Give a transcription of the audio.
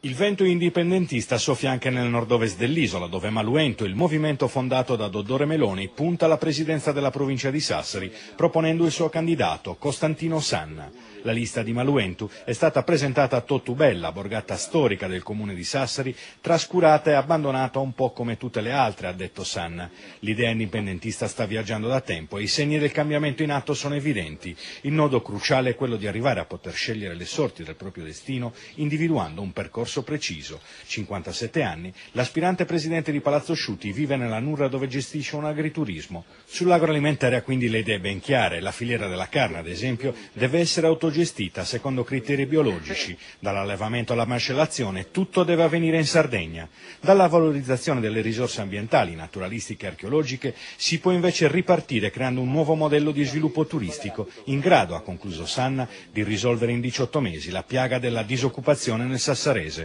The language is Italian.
Il vento indipendentista soffia anche nel nord-ovest dell'isola, dove Maluento, il movimento fondato da Dodore Meloni, punta alla presidenza della provincia di Sassari, proponendo il suo candidato, Costantino Sanna. La lista di Maluento è stata presentata a Totubella, borgata storica del comune di Sassari, trascurata e abbandonata un po' come tutte le altre, ha detto Sanna. L'idea indipendentista sta viaggiando da tempo e i segni del cambiamento in atto sono evidenti. Il nodo cruciale è quello di arrivare a poter scegliere le sorti del proprio destino, individuando un percorso preciso. 57 anni, l'aspirante presidente di Palazzo Sciuti vive nella Nurra dove gestisce un agriturismo. Sull'agroalimentare ha quindi le idee ben chiare. La filiera della carne, ad esempio, deve essere autogestita secondo criteri biologici. Dall'allevamento alla macellazione tutto deve avvenire in Sardegna. Dalla valorizzazione delle risorse ambientali, naturalistiche e archeologiche si può invece ripartire creando un nuovo modello di sviluppo turistico in grado, ha concluso Sanna, di risolvere in 18 mesi la piaga della disoccupazione nel Sassarese.